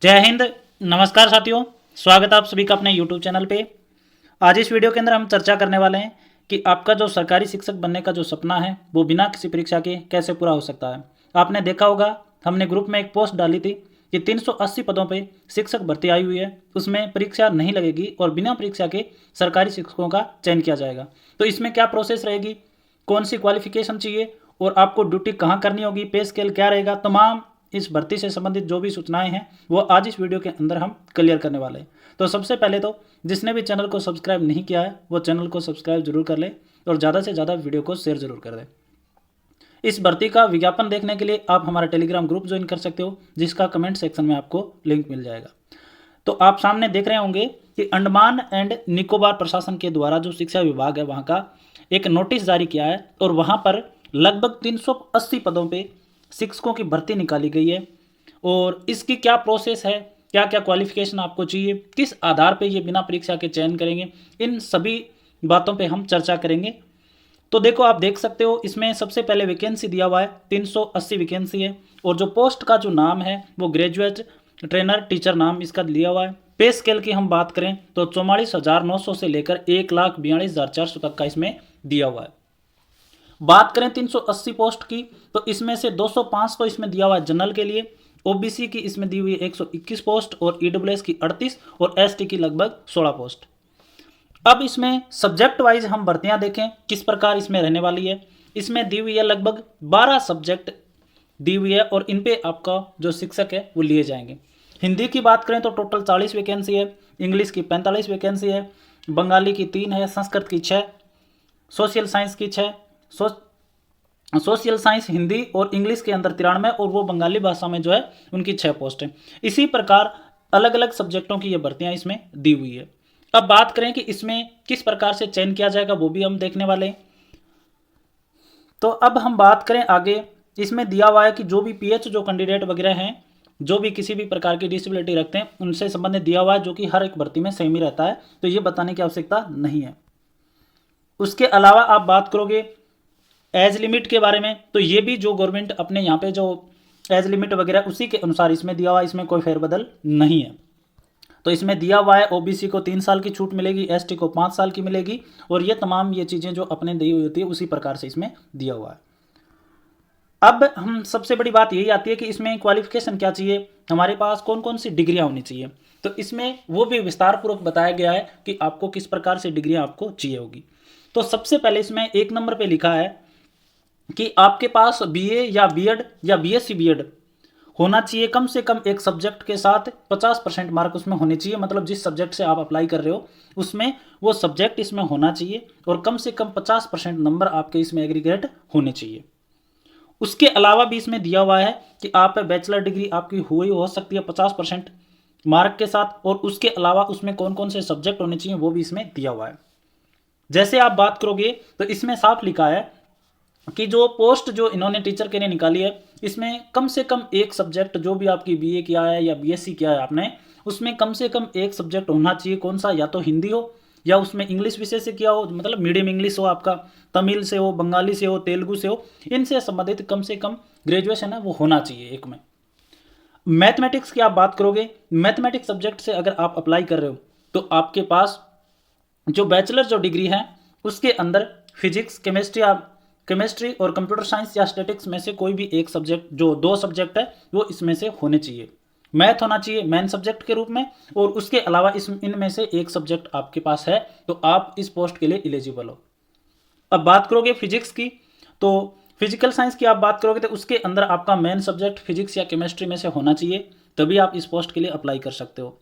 जय हिंद। नमस्कार साथियों, स्वागत है आप सभी का अपने YouTube चैनल पे। आज इस वीडियो के अंदर हम चर्चा करने वाले हैं कि आपका जो सरकारी शिक्षक बनने का जो सपना है वो बिना किसी परीक्षा के कैसे पूरा हो सकता है। आपने देखा होगा, हमने ग्रुप में एक पोस्ट डाली थी कि 380 पदों पे शिक्षक भर्ती आई हुई है, उसमें परीक्षा नहीं लगेगी और बिना परीक्षा के सरकारी शिक्षकों का चयन किया जाएगा। तो इसमें क्या प्रोसेस रहेगी, कौन सी क्वालिफिकेशन चाहिए और आपको ड्यूटी कहाँ करनी होगी, पे स्केल क्या रहेगा, तमाम इस भर्ती से संबंधित जो भी सूचनाएं हैं वो आज इस वीडियो के अंदर हम क्लियर करने वाले हैं। तो सबसे पहले तो जिसने भी चैनल को सब्सक्राइब नहीं किया है वो चैनल को सब्सक्राइब जरूर कर ले और ज़्यादा से ज़्यादा वीडियो को शेयर जरूर कर दे। इस भर्ती का विज्ञापन देखने के लिए आप हमारा टेलीग्राम ग्रुप ज्वाइन कर सकते हो, जिसका कमेंट सेक्शन में आपको लिंक मिल जाएगा। तो आप सामने देख रहे होंगे कि अंडमान एंड निकोबार प्रशासन के द्वारा जो शिक्षा विभाग है वहाँ का एक नोटिस जारी किया है और वहाँ पर लगभग 380 पदों पे शिक्षकों की भर्ती निकाली गई है। और इसकी क्या प्रोसेस है, क्या क्या क्वालिफिकेशन आपको चाहिए, किस आधार पे ये बिना परीक्षा के चयन करेंगे, इन सभी बातों पे हम चर्चा करेंगे। तो देखो, आप देख सकते हो इसमें सबसे पहले वैकेंसी दिया हुआ है, 380 वैकेंसी है और जो पोस्ट का जो नाम है वो ग्रेजुएट ट्रेनर टीचर नाम इसका लिया हुआ है। पे स्केल की हम बात करें तो 44,900 से लेकर 1,42,400 तक का इसमें दिया हुआ है। बात करें 380 पोस्ट की तो इसमें से 205 तो इसमें दिया हुआ है जनरल के लिए, ओबीसी की इसमें दी हुई है 121 पोस्ट और ईडब्ल्यूएस की 38 और एसटी की लगभग 16 पोस्ट। अब इसमें सब्जेक्ट वाइज हम भर्तियां देखें किस प्रकार इसमें रहने वाली है। इसमें दी हुई है लगभग 12 सब्जेक्ट दी हुई है और इन पे आपका जो शिक्षक है वो लिए जाएंगे। हिंदी की बात करें तो टोटल 40 वैकेंसी है, इंग्लिश की 45 वैकेंसी है, बंगाली की 3 है, संस्कृत की 6, सोशल साइंस की 6, सोशल साइंस हिंदी और इंग्लिश के अंदर 93 और वो बंगाली भाषा में जो है उनकी 6 पोस्ट है। इसी प्रकार अलग अलग सब्जेक्टों की ये भर्तियां इसमें दी हुई है। अब बात करें कि इसमें किस प्रकार से चयन किया जाएगा वो भी हम देखने वाले हैं। तो अब हम बात करें आगे, इसमें दिया हुआ है कि जो भी पीएच जो कैंडिडेट वगैरह हैं, जो भी किसी भी प्रकार की डिसेबिलिटी रखते हैं उनसे संबंधित दिया हुआ है, जो कि हर एक भर्ती में सेम ही रहता है, तो ये बताने की आवश्यकता नहीं है। उसके अलावा आप बात करोगे एज लिमिट के बारे में, तो ये भी जो गवर्नमेंट अपने यहाँ पे जो एज लिमिट वगैरह उसी के अनुसार इसमें दिया हुआ है, इसमें कोई फेरबदल नहीं है। तो इसमें दिया हुआ है ओबीसी को 3 साल की छूट मिलेगी, एसटी को 5 साल की मिलेगी और ये तमाम ये चीज़ें जो अपने दी हुई होती है उसी प्रकार से इसमें दिया हुआ है। अब हम सबसे बड़ी बात यही आती है कि इसमें क्वालिफिकेशन क्या चाहिए, हमारे पास कौन कौन सी डिग्रियां होनी चाहिए। तो इसमें वो भी विस्तार पूर्वक बताया गया है कि आपको किस प्रकार से डिग्रियां आपको चाहिए होगी। तो सबसे पहले इसमें 1 नंबर पे लिखा है कि आपके पास बीए या बीएड या बीएससी बीएड होना चाहिए, कम से कम एक सब्जेक्ट के साथ 50% मार्क उसमें होने चाहिए। मतलब जिस सब्जेक्ट से आप अप्लाई कर रहे हो उसमें वो सब्जेक्ट इसमें होना चाहिए और कम से कम 50% नंबर आपके इसमें एग्रीगेट होने चाहिए। उसके अलावा भी इसमें दिया हुआ है कि आप बैचलर डिग्री आपकी हुई हो सकती है 50% मार्क के साथ, और उसके अलावा उसमें कौन कौन से सब्जेक्ट होने चाहिए वो भी इसमें दिया हुआ है। जैसे आप बात करोगे तो इसमें साफ लिखा है कि जो पोस्ट जो इन्होंने टीचर के लिए निकाली है इसमें कम से कम एक सब्जेक्ट, जो भी आपकी बीए किया है या बीएससी किया है आपने, उसमें कम से कम एक सब्जेक्ट होना चाहिए। कौन सा, या तो हिंदी हो या उसमें इंग्लिश विषय से किया हो, मतलब मीडियम इंग्लिश हो आपका, तमिल से हो, बंगाली से हो, तेलुगु से हो, इनसे संबंधित कम से कम ग्रेजुएशन है वो होना चाहिए एक में। मैथमेटिक्स की आप बात करोगे, मैथमेटिक्स सब्जेक्ट से अगर आप अप्लाई कर रहे हो तो आपके पास जो बैचलर जो डिग्री है उसके अंदर फिजिक्स केमिस्ट्री और कंप्यूटर साइंस या स्टैटिक्स में से कोई भी एक सब्जेक्ट, जो 2 सब्जेक्ट है वो इसमें से होने चाहिए। मैथ होना चाहिए मेन सब्जेक्ट के रूप में और उसके अलावा इनमें से एक सब्जेक्ट आपके पास है तो आप इस पोस्ट के लिए एलिजिबल हो। अब बात करोगे फिजिक्स की, तो फिजिकल साइंस की आप बात करोगे तो उसके अंदर आपका मेन सब्जेक्ट फिजिक्स या केमिस्ट्री में से होना चाहिए, तभी आप इस पोस्ट के लिए अप्लाई कर सकते हो।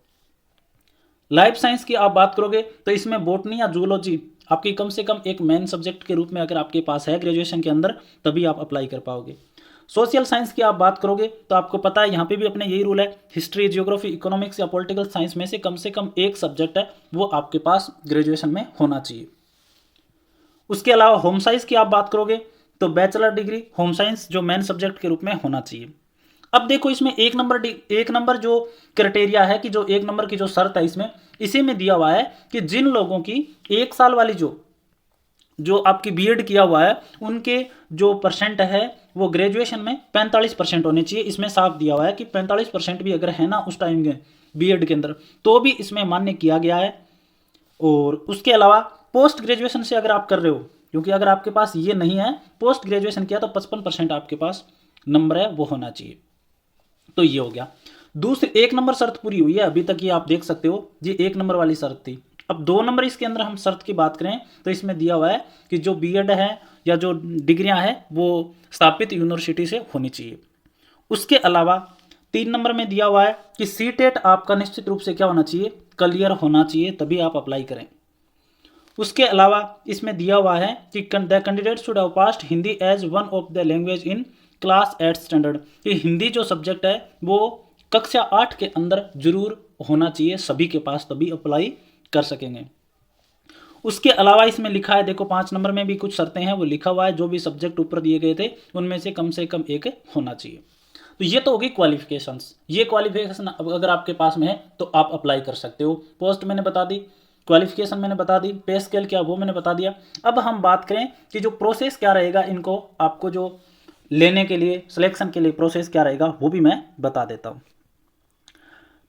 लाइफ साइंस की आप बात करोगे तो इसमें बोटनी या जूलॉजी आपकी कम से कम एक मेन सब्जेक्ट के रूप में अगर आपके पास है ग्रेजुएशन के अंदर, तभी आप अप्लाई कर पाओगे। सोशल साइंस की आप बात करोगे तो आपको पता है यहाँ पे भी अपने यही रूल है, हिस्ट्री, जियोग्राफी, इकोनॉमिक्स या पॉलिटिकल साइंस में से कम एक सब्जेक्ट है वो आपके पास ग्रेजुएशन में होना चाहिए। उसके अलावा होम साइंस की आप बात करोगे तो बैचलर डिग्री होम साइंस जो मेन सब्जेक्ट के रूप में होना चाहिए। अब देखो इसमें एक नंबर जो क्राइटेरिया है कि जो 1 नंबर की जो शर्त है इसमें इसी में दिया हुआ है कि जिन लोगों की 1 साल वाली जो आपकी बीएड किया हुआ है उनके जो परसेंट है वो ग्रेजुएशन में 45% होने चाहिए। इसमें साफ दिया हुआ है कि 45% भी अगर है ना उस टाइम के बीएड के अंदर तो भी इसमें मान्य किया गया है। और उसके अलावा पोस्ट ग्रेजुएशन से अगर आप कर रहे हो, क्योंकि अगर आपके पास ये नहीं है पोस्ट ग्रेजुएशन किया तो 55% आपके पास नंबर है वो होना चाहिए। तो ये हो गया। दूसरी 1 नंबर शर्त पूरी हुई है अभी तक, ये आप देख सकते हो, ये 1 नंबर वाली शर्त थी। अब 2 नंबर इसके अंदर हम शर्त की बात करें तो इसमें दिया हुआ है कि जो बीएड है या जो डिग्रियां हैं वो स्थापित यूनिवर्सिटी से होनी चाहिए। उसके अलावा 3 नंबर में दिया हुआ है कि सीटेट आपका निश्चित रूप से क्या होना चाहिए, क्लियर होना चाहिए, तभी आप अप्लाई करें। उसके अलावा इसमें दिया हुआ है कि the candidate should have passed Hindi as one of the language in class 8 standard, कि हिंदी जो सब्जेक्ट है वो कक्षा 8 के अंदर जरूर होना चाहिए सभी के पास, तभी अप्लाई कर सकेंगे। उसके अलावा इसमें लिखा है, देखो 5 नंबर में भी कुछ शर्तें हैं वो लिखा हुआ है, जो भी सब्जेक्ट ऊपर दिए गए थे उनमें से कम एक होना चाहिए। तो ये तो होगी क्वालिफिकेशंस। ये क्वालिफिकेशन अगर आपके पास में है तो आप अप्लाई कर सकते हो। पोस्ट मैंने बता दी, क्वालिफिकेशन मैंने बता दी, पे स्केल क्या वो मैंने बता दिया। अब हम बात करें कि जो प्रोसेस क्या रहेगा, इनको आपको जो लेने के लिए सिलेक्शन के लिए प्रोसेस क्या रहेगा वो भी मैं बता देता हूँ।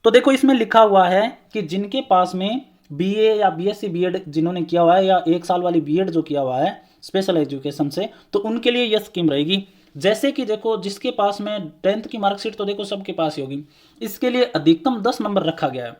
तो देखो इसमें लिखा हुआ है कि जिनके पास में बीए या बीएससी बीएड जिन्होंने किया हुआ है या 1 साल वाली बीएड जो किया हुआ है स्पेशल एजुकेशन से, तो उनके लिए यह स्कीम रहेगी। जैसे कि देखो जिसके पास में 10th की मार्कशीट तो देखो सबके पास ही होगी, इसके लिए अधिकतम 10 नंबर रखा गया है।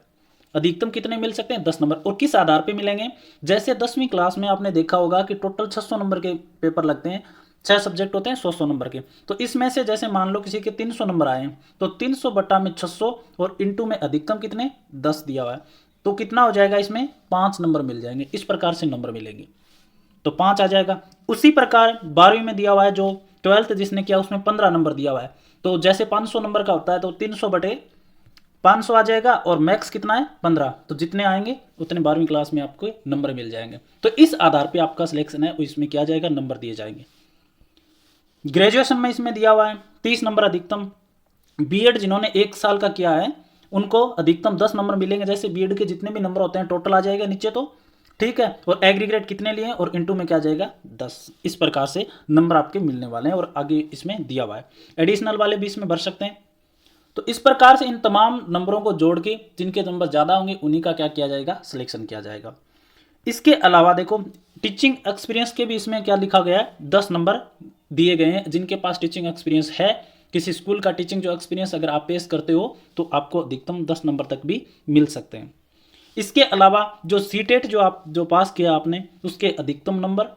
अधिकतम कितने मिल सकते हैं, 10 नंबर। और किस आधार पे मिलेंगे, जैसे 10वीं क्लास में आपने देखा होगा कि टोटल 600 नंबर के पेपर लगते हैं, 6 सब्जेक्ट होते हैं 100 नंबर के। तो इसमें से जैसे मान लो किसी के 300 नंबर आए हैं तो 300 बटा में 600 और इंटू में अधिकतम कितने 10 दिया हुआ है, तो कितना हो जाएगा, इसमें 5 नंबर मिल जाएंगे। इस प्रकार से नंबर मिलेंगे तो 5 आ जाएगा। उसी प्रकार 12वीं में दिया हुआ है, जो 12th जिसने किया उसमें 15 नंबर दिया हुआ है, तो जैसे 500 नंबर का होता है तो 300 बटे 500 आ जाएगा और मैक्स कितना है 15, तो जितने आएंगे उतने 12वीं क्लास में आपको नंबर मिल जाएंगे। तो इस आधार पे आपका सिलेक्शन है इसमें क्या जाएगा, नंबर दिए जाएंगे। ग्रेजुएशन में इसमें दिया हुआ है 30 नंबर अधिकतम। बीएड जिन्होंने 1 साल का किया है उनको अधिकतम 10 नंबर मिलेंगे। जैसे बीएड के जितने भी नंबर होते हैं टोटल आ जाएगा नीचे, तो ठीक है। और एग्रीगेट कितने लिए और इंटू में क्या जाएगा 10। इस प्रकार से नंबर आपके मिलने वाले हैं और आगे इसमें दिया हुआ है। एडिशनल वाले भी इसमें भर सकते हैं। तो इस प्रकार से इन तमाम नंबरों को जोड़ के जिनके नंबर ज़्यादा होंगे उन्हीं का क्या किया जाएगा, सिलेक्शन किया जाएगा। इसके अलावा देखो टीचिंग एक्सपीरियंस के भी इसमें क्या लिखा गया है, 10 नंबर दिए गए हैं। जिनके पास टीचिंग एक्सपीरियंस है, किसी स्कूल का टीचिंग जो एक्सपीरियंस अगर आप पेश करते हो तो आपको अधिकतम 10 नंबर तक भी मिल सकते हैं। इसके अलावा जो सीटेट जो पास किया आपने उसके अधिकतम नंबर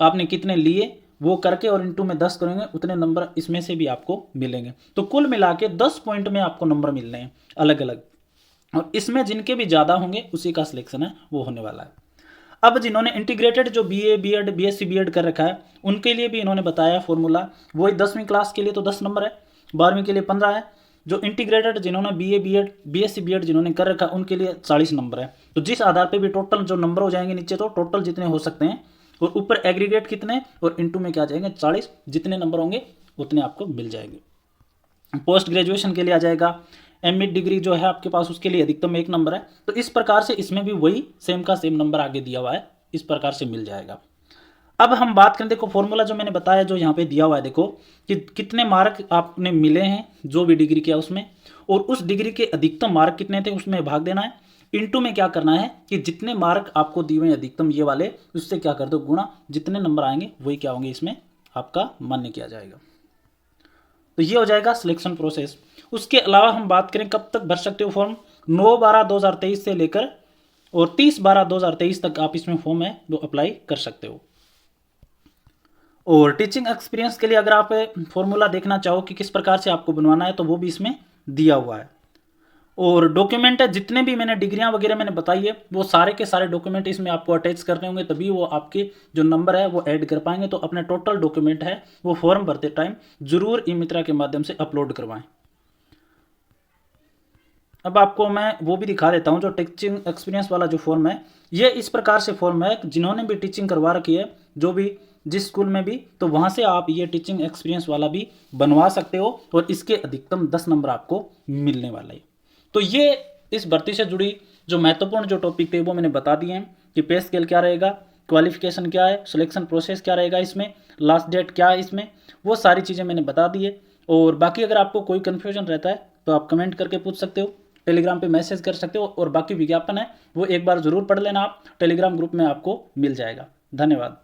आपने कितने लिए वो करके और इंटू में 10 करेंगे, उतने नंबर इसमें से भी आपको मिलेंगे। तो कुल मिला के 10 पॉइंट में आपको नंबर मिलने हैं अलग अलग, और इसमें जिनके भी ज़्यादा होंगे उसी का सिलेक्शन है वो होने वाला है। अब जिन्होंने इंटीग्रेटेड जो बीए बीएड बीएससी बीएड कर रखा है उनके लिए भी इन्होंने बताया फॉर्मूला, वही 10वीं क्लास के लिए तो 10 नंबर है, 12वीं के लिए 15 है। जो इंटीग्रेटेड जिन्होंने बीए बीएड बीएससी बीएड जिन्होंने कर रखा है उनके लिए 40 नंबर है। तो जिस आधार पे भी टोटल जो नंबर हो जाएंगे नीचे, तो टोटल जितने हो सकते हैं और ऊपर एग्रीगेट कितने और इंटू में क्या जाएंगे 40, जितने नंबर होंगे उतने आपको मिल जाएंगे। पोस्ट ग्रेजुएशन के लिए आ जाएगा, एमएड डिग्री जो है आपके पास उसके लिए अधिकतम 1 नंबर है। तो इस प्रकार से इसमें भी वही सेम का सेम नंबर आगे दिया हुआ है, इस प्रकार से मिल जाएगा। अब हम बात करें, देखो फॉर्मूला जो मैंने बताया जो यहाँ पे दिया हुआ है, देखो कि कितने मार्क आपने मिले हैं जो भी डिग्री किया उसमें, और उस डिग्री के अधिकतम मार्क कितने थे उसमें भाग देना है। इंटू में क्या करना है कि जितने मार्क आपको दिए हुए अधिकतम ये वाले, उससे क्या कर दो गुणा, जितने नंबर आएंगे वही क्या होंगे इसमें आपका मान्य किया जाएगा। तो ये हो जाएगा सिलेक्शन प्रोसेस। उसके अलावा हम बात करें कब तक भर सकते हो फॉर्म, 9/12/2023 से लेकर और 30/12/2023 तक आप इसमें फॉर्म है वो अप्लाई कर सकते हो। और टीचिंग एक्सपीरियंस के लिए अगर आप फॉर्मूला देखना चाहो कि किस प्रकार से आपको बनवाना है तो वो भी इसमें दिया हुआ है। और डॉक्यूमेंट है, जितने भी मैंने डिग्रियां वगैरह मैंने बताई है वो सारे के सारे डॉक्यूमेंट इसमें आपको अटैच करने होंगे, तभी वो आपके जो नंबर है वो ऐड कर पाएंगे। तो अपने टोटल डॉक्यूमेंट है वो फॉर्म भरते टाइम जरूर ई मित्रा के माध्यम से अपलोड करवाएं। अब आपको मैं वो भी दिखा देता हूँ, जो टीचिंग एक्सपीरियंस वाला जो फॉर्म है ये इस प्रकार से फॉर्म है, जिन्होंने भी टीचिंग करवा रखी है जो भी जिस स्कूल में भी, तो वहाँ से आप ये टीचिंग एक्सपीरियंस वाला भी बनवा सकते हो और इसके अधिकतम 10 नंबर आपको मिलने वाला है। तो ये इस भर्ती से जुड़ी जो महत्वपूर्ण जो टॉपिक थे वो मैंने बता दिए हैं कि पे स्केल क्या रहेगा, क्वालिफिकेशन क्या है, सिलेक्शन प्रोसेस क्या रहेगा इसमें, लास्ट डेट क्या है इसमें, वो सारी चीज़ें मैंने बता दी है। और बाकी अगर आपको कोई कन्फ्यूजन रहता है तो आप कमेंट करके पूछ सकते हो, टेलीग्राम पे मैसेज कर सकते हो, और बाकी विज्ञापन है वो एक बार ज़रूर पढ़ लेना, आप टेलीग्राम ग्रुप में आपको मिल जाएगा। धन्यवाद।